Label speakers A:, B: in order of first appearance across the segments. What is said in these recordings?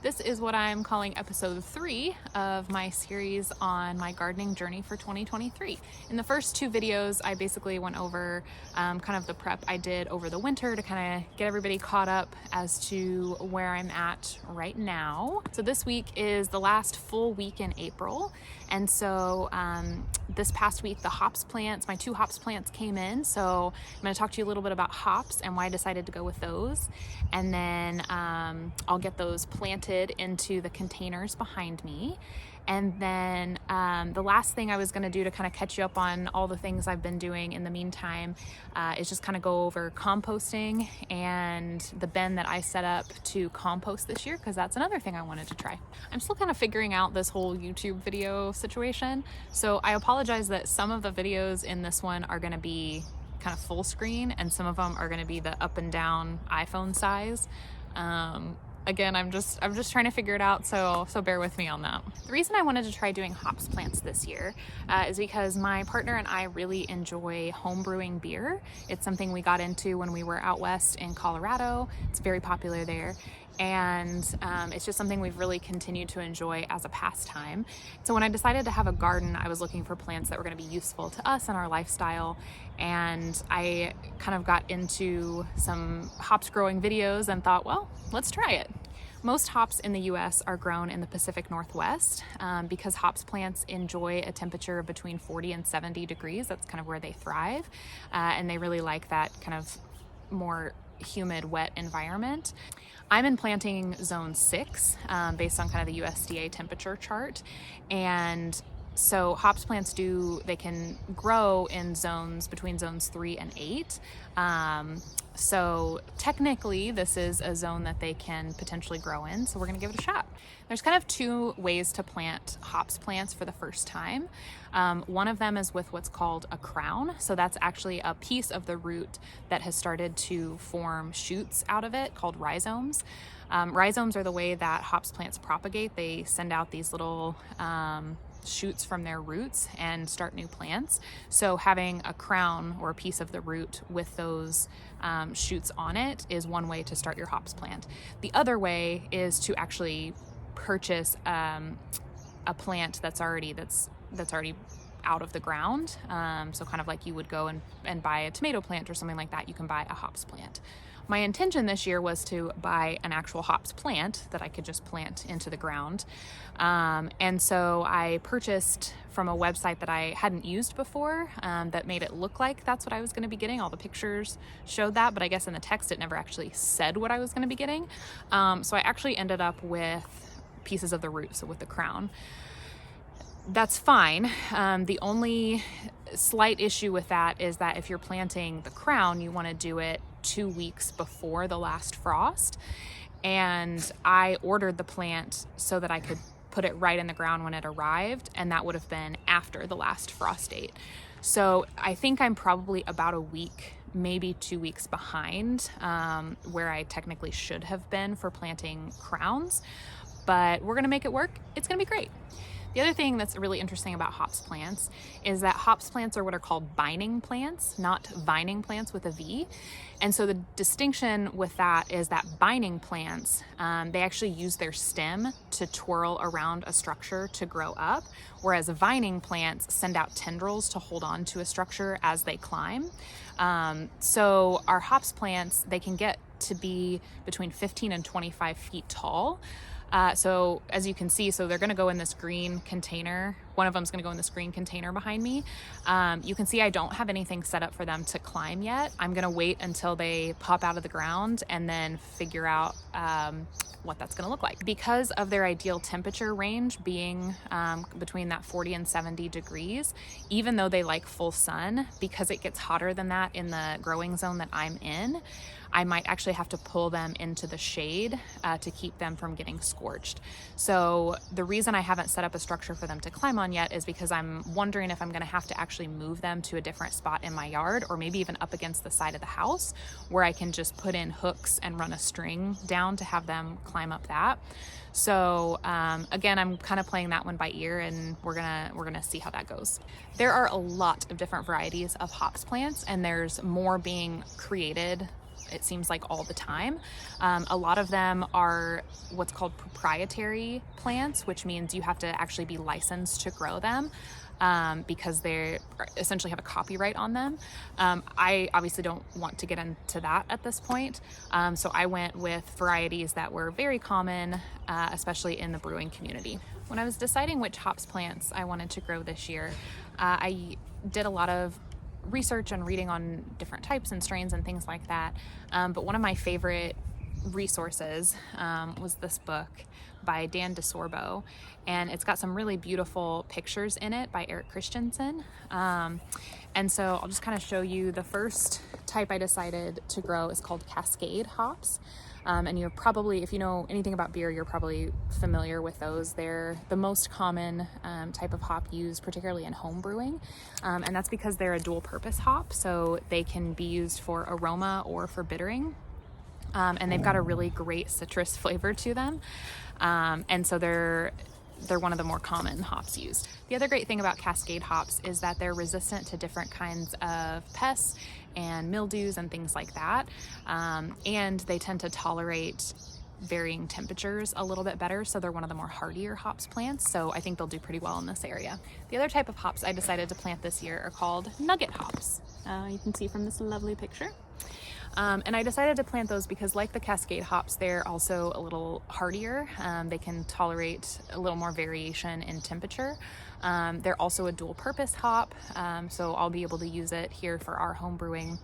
A: This is what I'm calling episode 3 of my series on my gardening journey for 2023. In the first 2 videos, I basically went over kind of the prep I did over the winter to kind of get everybody caught up as to where I'm at right now. So this week is the last full week in April. And so this past week, the hops plants, my 2 hops plants came in. So I'm going to talk to you a little bit about hops and why I decided to go with those. And then I'll get those planted into the containers behind me. And then the last thing I was going to do to kind of catch you up on all the things I've been doing in the meantime is just kind of go over composting and the bin that I set up to compost this year, because that's another thing I wanted to try. I'm still kind of figuring out this whole YouTube video situation, so I apologize that some of the videos in this one are going to be kind of full screen and some of them are going to be the up and down iPhone size. Again, I'm just trying to figure it out, so bear with me on that. The reason I wanted to try doing hops plants this year is because my partner and I really enjoy home brewing beer. It's something we got into when we were out west in Colorado. It's very popular there. And it's just something we've really continued to enjoy as a pastime. So when I decided to have a garden, I was looking for plants that were going to be useful to us and our lifestyle. And I kind of got into some hops growing videos and thought, well, let's try it. Most hops in the US are grown in the Pacific Northwest because hops plants enjoy a temperature between 40 and 70 degrees. That's kind of where they thrive. And they really like that kind of more humid, wet environment. I'm in planting zone 6 based on kind of the USDA temperature chart. And so hops plants they can grow in zones between zones 3 and 8. So technically this is a zone that they can potentially grow in. So we're gonna give it a shot. There's kind of 2 ways to plant hops plants for the first time. One of them is with what's called a crown. So that's actually a piece of the root that has started to form shoots out of it called rhizomes. Rhizomes are the way that hops plants propagate. They send out these little shoots from their roots and start new plants. So having a crown or a piece of the root with those shoots on it is one way to start your hops plant. The other way is to actually purchase a plant that's already out of the ground. So kind of like you would go and buy a tomato plant or something like that, you can buy a hops plant. My intention this year was to buy an actual hops plant that I could just plant into the ground. And so I purchased from a website that I hadn't used before that made it look like that's what I was going to be getting. All the pictures showed that, but I guess in the text it never actually said what I was going to be getting. So I actually ended up with pieces of the root, so with the crown. That's fine. The only slight issue with that is that if you're planting the crown, you want to do it 2 weeks before the last frost. And I ordered the plant so that I could put it right in the ground when it arrived, and that would have been after the last frost date. So I think I'm probably about a week, maybe 2 weeks behind where I technically should have been for planting crowns, but we're gonna make it work. It's gonna be great. The other thing that's really interesting about hops plants is that hops plants are what are called bining plants, not vining plants with a V. And so the distinction with that is that bining plants, they actually use their stem to twirl around a structure to grow up, whereas vining plants send out tendrils to hold on to a structure as they climb. So our hops plants, they can get to be between 15 and 25 feet tall. So as you can see, so they're going to go in this green container. One of them is going to go in this green container behind me. You can see I don't have anything set up for them to climb yet. I'm going to wait until they pop out of the ground and then figure out what that's going to look like. Because of their ideal temperature range being between that 40 and 70 degrees, even though they like full sun, because it gets hotter than that in the growing zone that I'm in, I might actually have to pull them into the shade to keep them from getting scorched. So the reason I haven't set up a structure for them to climb on yet is because I'm wondering if I'm going to have to actually move them to a different spot in my yard, or maybe even up against the side of the house where I can just put in hooks and run a string down to have them climb up that. So again, I'm kind of playing that one by ear, and we're gonna see how that goes. There are a lot of different varieties of hops plants, and there's more being created it seems like all the time. A lot of them are what's called proprietary plants, which means you have to actually be licensed to grow them. Because they essentially have a copyright on them. I obviously don't want to get into that at this point. So I went with varieties that were very common, especially in the brewing community. When I was deciding which hops plants I wanted to grow this year, I did a lot of research and reading on different types and strains and things like that. But one of my favorite resources was this book by Dan DeSorbo, and it's got some really beautiful pictures in it by Eric Christensen. And so I'll just kind of show you the first type I decided to grow is called Cascade hops. And you're probably, if you know anything about beer, you're probably familiar with those. They're the most common type of hop used, particularly in home brewing. And that's because they're a dual purpose hop, so they can be used for aroma or for bittering. And they've got a really great citrus flavor to them. And so they're one of the more common hops used. The other great thing about Cascade hops is that they're resistant to different kinds of pests and mildews and things like that. And they tend to tolerate varying temperatures a little bit better, so they're one of the more hardier hops plants, so I think they'll do pretty well in this area. The other type of hops I decided to plant this year are called nugget hops. You can see from this lovely picture. And I decided to plant those because, like the Cascade hops, they're also a little hardier. They can tolerate a little more variation in temperature. They're also a dual purpose hop, so I'll be able to use it here for our home brewing.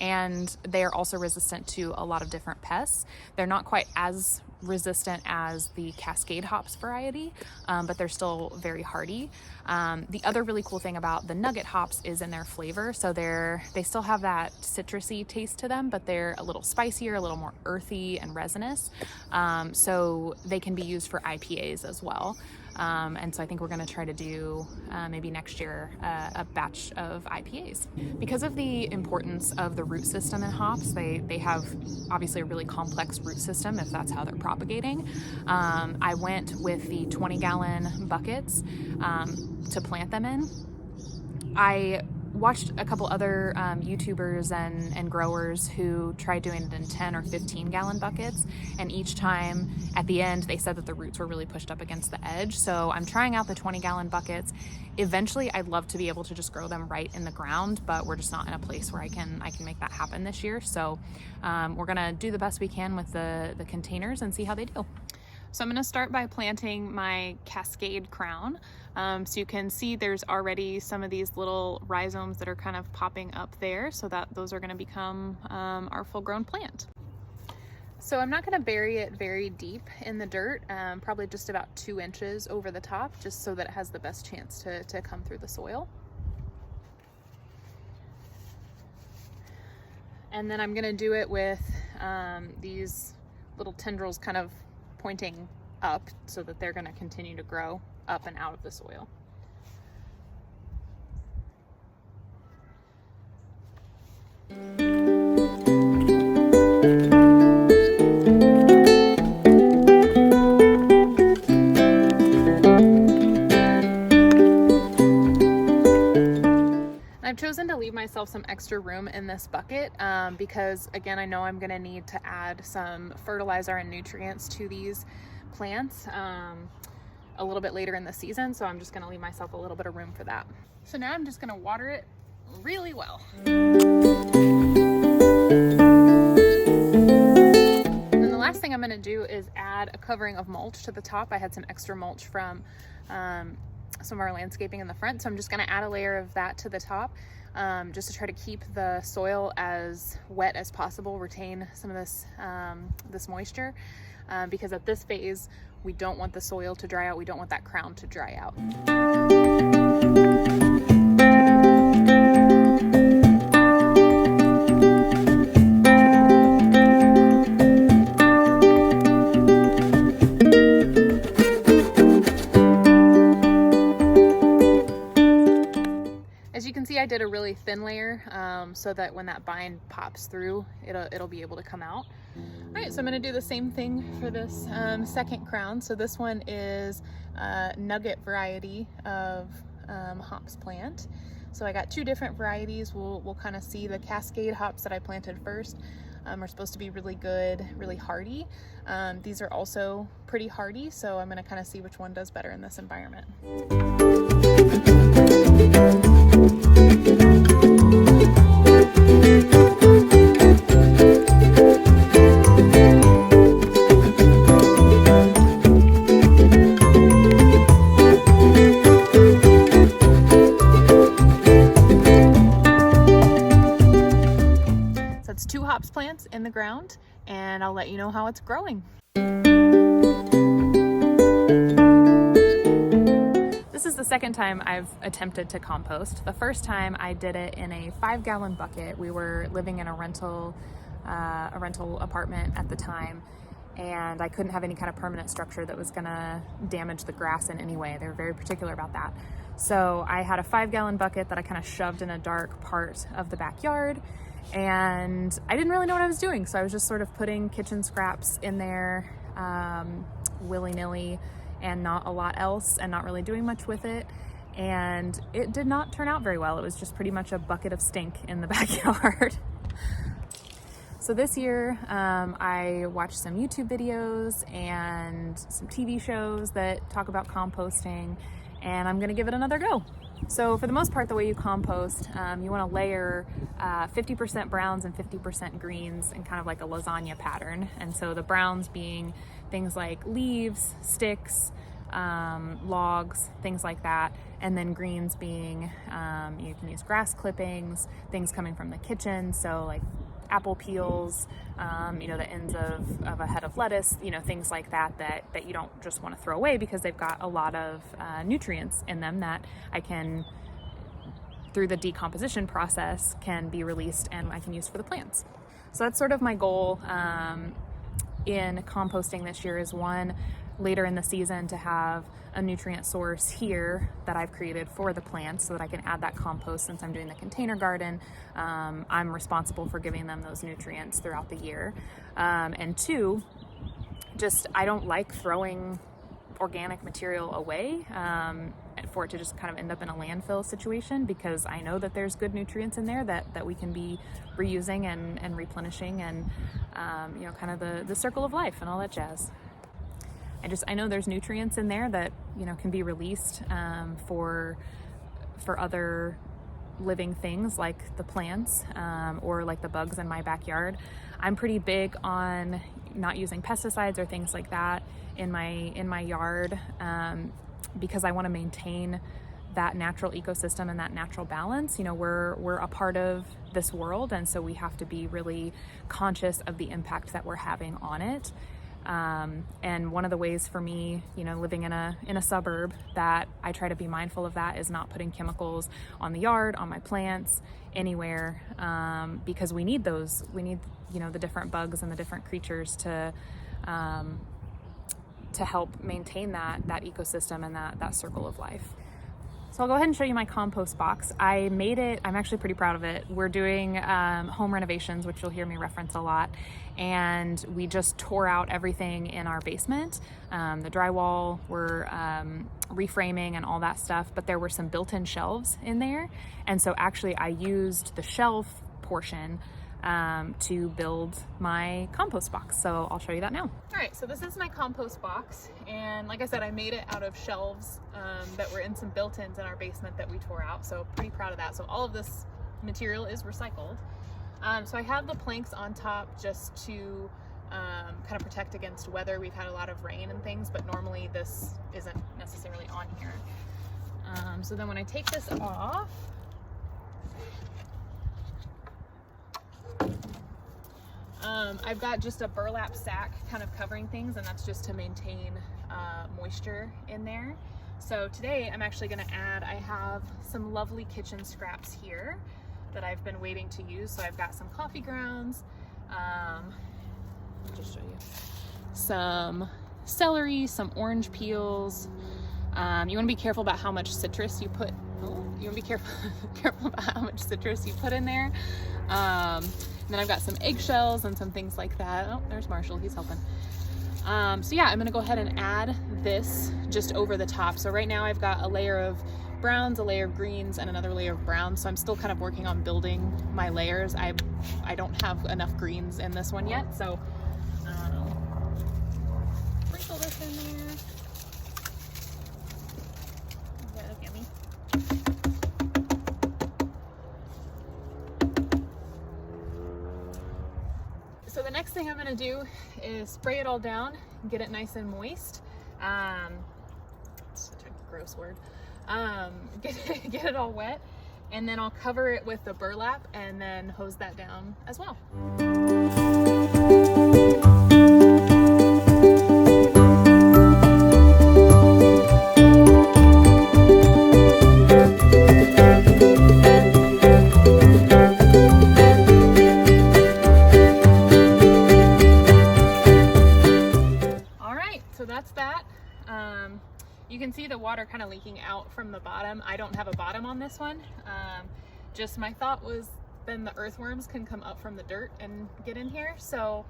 A: And they are also resistant to a lot of different pests. They're not quite as resistant as the Cascade hops variety, but they're still very hardy. The other really cool thing about the nugget hops is in their flavor. So they still have that citrusy taste to them, but they're a little spicier, a little more earthy and resinous. So they can be used for IPAs as well. And so I think we're going to try to do maybe next year a batch of IPAs. Because of the importance of the root system in hops, they have obviously a really complex root system if that's how they're propagating. I went with the 20-gallon buckets to plant them in. I watched a couple other YouTubers and growers who tried doing it in 10 or 15-gallon buckets, and each time at the end they said that the roots were really pushed up against the edge. So I'm trying out the 20-gallon buckets. Eventually I'd love to be able to just grow them right in the ground, but we're just not in a place where I can make that happen this year. So we're gonna do the best we can with the containers and see how they do. So I'm going to start by planting my Cascade crown. So you can see there's already some of these little rhizomes that are kind of popping up there, so that those are going to become our full-grown plant. So I'm not going to bury it very deep in the dirt, probably just about 2 inches over the top, just so that it has the best chance to come through the soil. And then I'm going to do it with these little tendrils kind of pointing up, so that they're going to continue to grow up and out of the soil. I've chosen to leave myself some extra room in this bucket because, again, I know I'm going to need to add some fertilizer and nutrients to these plants a little bit later in the season, so I'm just going to leave myself a little bit of room for that. So now I'm just going to water it really well. And then the last thing I'm going to do is add a covering of mulch to the top. I had some extra mulch from some of our landscaping in the front, so I'm just going to add a layer of that to the top, just to try to keep the soil as wet as possible, retain some of this moisture, because at this phase we don't want the soil to dry out, we don't want that crown to dry out. I did a really thin layer so that when that bind pops through, it'll be able to come out. All right, so I'm going to do the same thing for this second crown. So this one is a nugget variety of hops plant. So I got 2 different varieties. We'll kind of see. The Cascade hops that I planted first are supposed to be really good, really hardy. These are also pretty hardy, so I'm going to kind of see which one does better in this environment. It's 2 hops plants in the ground, and I'll let you know how it's growing. This is the second time I've attempted to compost. The first time I did it in a 5-gallon bucket. We were living in a rental apartment at the time, and I couldn't have any kind of permanent structure that was gonna damage the grass in any way. They were very particular about that. So I had a 5-gallon bucket that I kind of shoved in a dark part of the backyard, and I didn't really know what I was doing. So I was just sort of putting kitchen scraps in there willy-nilly and not a lot else, and not really doing much with it. And it did not turn out very well. It was just pretty much a bucket of stink in the backyard. So this year, I watched some YouTube videos and some TV shows that talk about composting, and I'm gonna give it another go. So for the most part, the way you compost, you wanna layer 50% browns and 50% greens in kind of like a lasagna pattern. And so the browns being things like leaves, sticks, logs, things like that. And then greens being, you can use grass clippings, things coming from the kitchen. So like apple peels, the ends of a head of lettuce, things like that you don't just want to throw away, because they've got a lot of nutrients in them that I can, through the decomposition process, can be released and I can use for the plants. So that's sort of my goal in composting this year, is one, later in the season to have a nutrient source here that I've created for the plants so that I can add that compost. Since I'm doing the container garden, I'm responsible for giving them those nutrients throughout the year. And 2, just I don't like throwing organic material away for it to just kind of end up in a landfill situation, because I know that there's good nutrients in there that we can be reusing and replenishing, and kind of the circle of life and all that jazz. I know there's nutrients in there that, can be released for other living things like the plants or like the bugs in my backyard. I'm pretty big on not using pesticides or things like that in my yard because I want to maintain that natural ecosystem and that natural balance. We're a part of this world, and so we have to be really conscious of the impact that we're having on it. And one of the ways for me, living in a suburb, that I try to be mindful of that is not putting chemicals on the yard, on my plants, anywhere, because we need those. We need, the different bugs and the different creatures to help maintain that ecosystem and that circle of life. So I'll go ahead and show you my compost box. I made it, I'm actually pretty proud of it. We're doing home renovations, which you'll hear me reference a lot. And we just tore out everything in our basement. The drywall, we're reframing and all that stuff, but there were some built-in shelves in there. And so actually I used the shelf portion to build my compost box. So I'll show you that now. All right, so this is my compost box. And like I said, I made it out of shelves that were in some built-ins in our basement that we tore out. So pretty proud of that. So all of this material is recycled. So I have the planks on top just to kind of protect against weather. We've had a lot of rain and things, but normally this isn't necessarily on here. So then when I take this off, I've got just a burlap sack kind of covering things, and that's just to maintain moisture in there. So today I'm actually going to add, I have some lovely kitchen scraps here that I've been waiting to use. So I've got some coffee grounds, I'll just show you, some celery, some orange peels. You want to be careful about how much citrus you put. You want to be careful about how much citrus you put in there. And then I've got some eggshells and some things like that. Oh, there's Marshall, he's helping. So yeah, I'm gonna go ahead and add this just over the top. So right now I've got a layer of browns, a layer of greens, and another layer of browns. So I'm still kind of working on building my layers. I don't have enough greens in this one yet, so sprinkle this in there. That look yummy. So the next thing I'm going to do is spray it all down and get it nice and moist. It's such a gross word. Get it all wet, and then I'll cover it with the burlap and then hose that down as well. So that's that. You can see the water kind of leaking out from the bottom. I don't have a bottom on this one. Just my thought was then the earthworms can come up from the dirt and get in here. So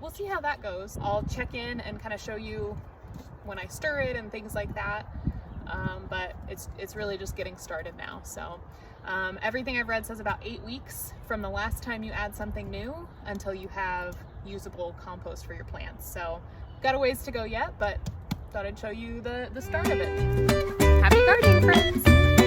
A: we'll see how that goes. I'll check in and kind of show you when I stir it and things like that. But it's really just getting started now. So everything I've read says about 8 weeks from the last time you add something new until you have usable compost for your plants. So got a ways to go yet, but thought I'd show you the start of it. Happy gardening, friends!